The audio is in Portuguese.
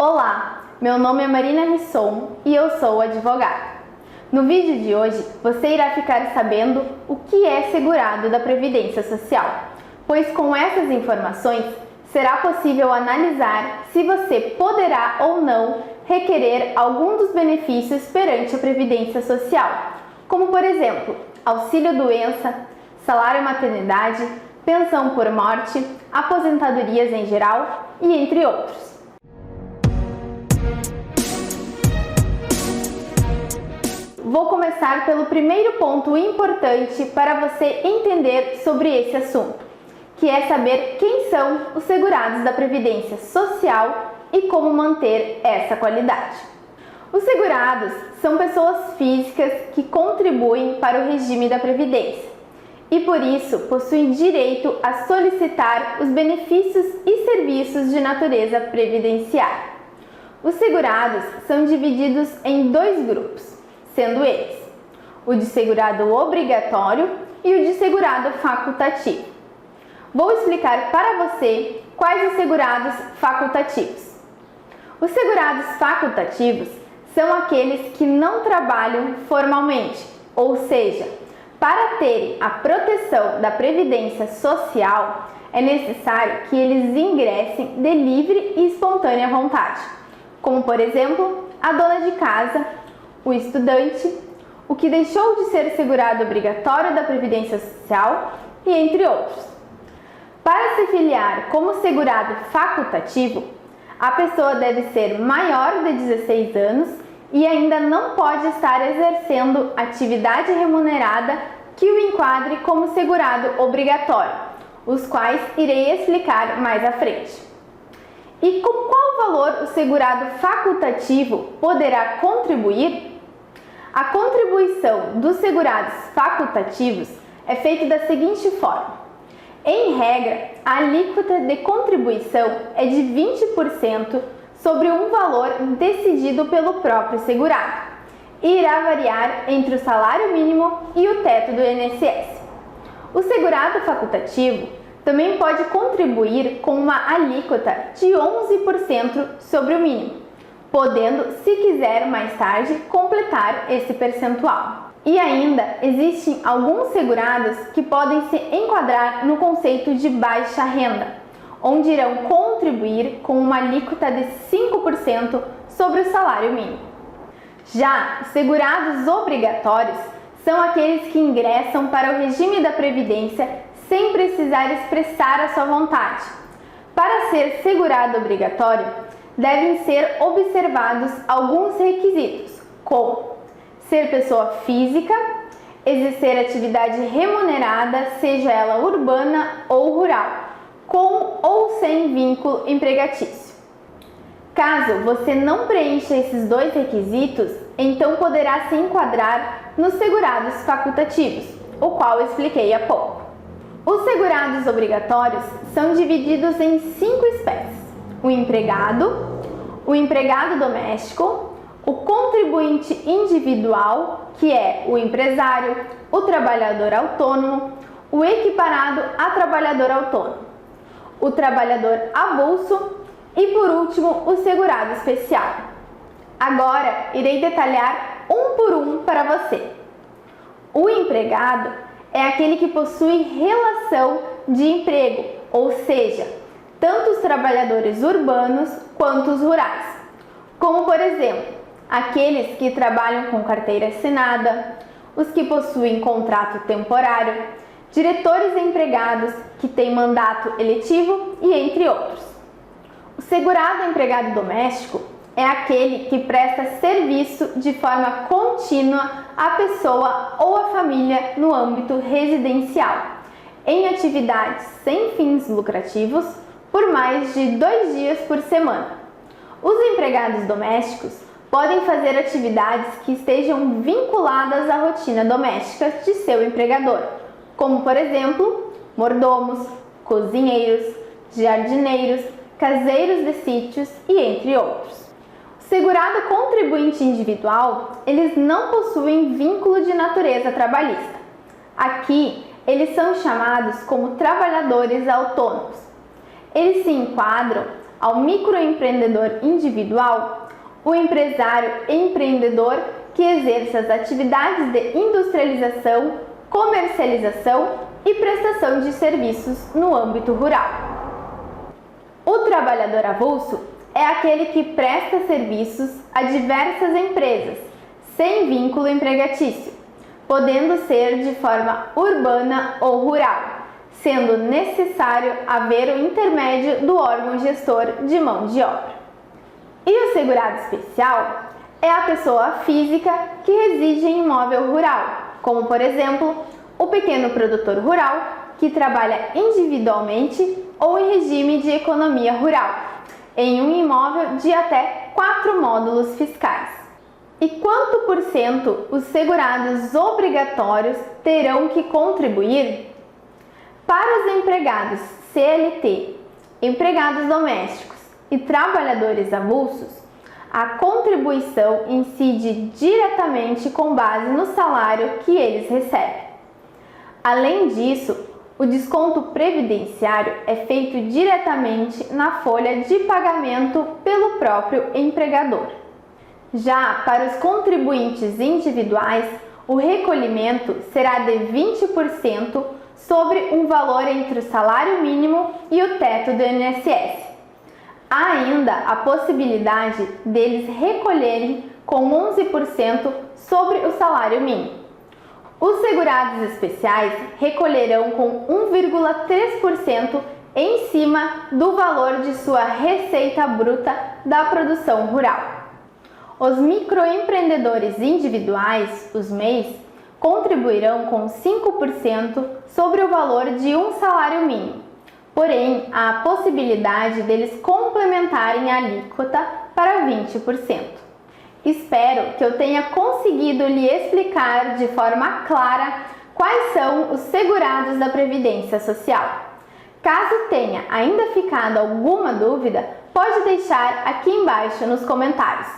Olá, meu nome é Marina Risson e eu sou advogada. No vídeo de hoje, você irá ficar sabendo o que é segurado da Previdência Social, pois com essas informações será possível analisar se você poderá ou não requerer algum dos benefícios perante a Previdência Social, como por exemplo, auxílio-doença, salário-maternidade, pensão por morte, aposentadorias em geral e entre outros. Vou começar pelo primeiro ponto importante para você entender sobre esse assunto, que é saber quem são os segurados da Previdência Social e como manter essa qualidade. Os segurados são pessoas físicas que contribuem para o regime da Previdência e, por isso, possuem direito a solicitar os benefícios e serviços de natureza previdenciária. Os segurados são divididos em dois grupos, sendo eles o de segurado obrigatório e o de segurado facultativo. Vou explicar para você quais os segurados facultativos. Os segurados facultativos são aqueles que não trabalham formalmente, ou seja, para terem a proteção da Previdência Social, é necessário que eles ingressem de livre e espontânea vontade, como por exemplo, a dona de casa, o estudante, o que deixou de ser segurado obrigatório da Previdência Social e entre outros. Para se filiar como segurado facultativo, a pessoa deve ser maior de 16 anos e ainda não pode estar exercendo atividade remunerada que o enquadre como segurado obrigatório, os quais irei explicar mais à frente. E com qual valor o segurado facultativo poderá contribuir? A contribuição dos segurados facultativos é feita da seguinte forma. Em regra, a alíquota de contribuição é de 20% sobre um valor decidido pelo próprio segurado e irá variar entre o salário mínimo e o teto do INSS. O segurado facultativo também pode contribuir com uma alíquota de 11% sobre o mínimo, podendo, se quiser mais tarde, completar esse percentual. E ainda existem alguns segurados que podem se enquadrar no conceito de baixa renda, onde irão contribuir com uma alíquota de 5% sobre o salário mínimo. Já os segurados obrigatórios são aqueles que ingressam para o regime da Previdência sem precisar expressar a sua vontade. Para ser segurado obrigatório, devem ser observados alguns requisitos, como ser pessoa física, exercer atividade remunerada, seja ela urbana ou rural, com ou sem vínculo empregatício. Caso você não preencha esses dois requisitos, então poderá se enquadrar nos segurados facultativos, o qual eu expliquei há pouco. Os segurados obrigatórios são divididos em 5 espécies: o empregado doméstico, o contribuinte individual, que é o empresário, o trabalhador autônomo, o equiparado a trabalhador autônomo, o trabalhador avulso e, por último, o segurado especial. Agora, irei detalhar um por um para você. O empregado é aquele que possui relação de emprego, ou seja, tanto os trabalhadores urbanos quanto os rurais, como por exemplo, aqueles que trabalham com carteira assinada, os que possuem contrato temporário, diretores empregados que têm mandato eletivo e entre outros. O segurado empregado doméstico é aquele que presta serviço de forma contínua à pessoa ou à família no âmbito residencial, em atividades sem fins lucrativos, por mais de 2 dias por semana. Os empregados domésticos podem fazer atividades que estejam vinculadas à rotina doméstica de seu empregador, como por exemplo, mordomos, cozinheiros, jardineiros, caseiros de sítios e entre outros. O segurado contribuinte individual, eles não possuem vínculo de natureza trabalhista. Aqui, eles são chamados como trabalhadores autônomos. Eles se enquadram ao microempreendedor individual, o empresário empreendedor que exerce as atividades de industrialização, comercialização e prestação de serviços no âmbito rural. O trabalhador avulso é aquele que presta serviços a diversas empresas, sem vínculo empregatício, podendo ser de forma urbana ou rural, sendo necessário haver o intermédio do órgão gestor de mão de obra. E o segurado especial é a pessoa física que reside em imóvel rural, como por exemplo, o pequeno produtor rural que trabalha individualmente ou em regime de economia rural, em um imóvel de até 4 módulos fiscais. E quanto por cento os segurados obrigatórios terão que contribuir? Para os empregados CLT, empregados domésticos e trabalhadores avulsos, a contribuição incide diretamente com base no salário que eles recebem. Além disso, o desconto previdenciário é feito diretamente na folha de pagamento pelo próprio empregador. Já para os contribuintes individuais, o recolhimento será de 20% sobre um valor entre o salário mínimo e o teto do INSS. Há ainda a possibilidade deles recolherem com 11% sobre o salário mínimo. Os segurados especiais recolherão com 1,3% em cima do valor de sua receita bruta da produção rural. Os microempreendedores individuais, os MEIs, contribuirão com 5% sobre o valor de um salário mínimo. Porém, há a possibilidade deles complementarem a alíquota para 20%. Espero que eu tenha conseguido lhe explicar de forma clara quais são os segurados da Previdência Social. Caso tenha ainda ficado alguma dúvida, pode deixar aqui embaixo nos comentários.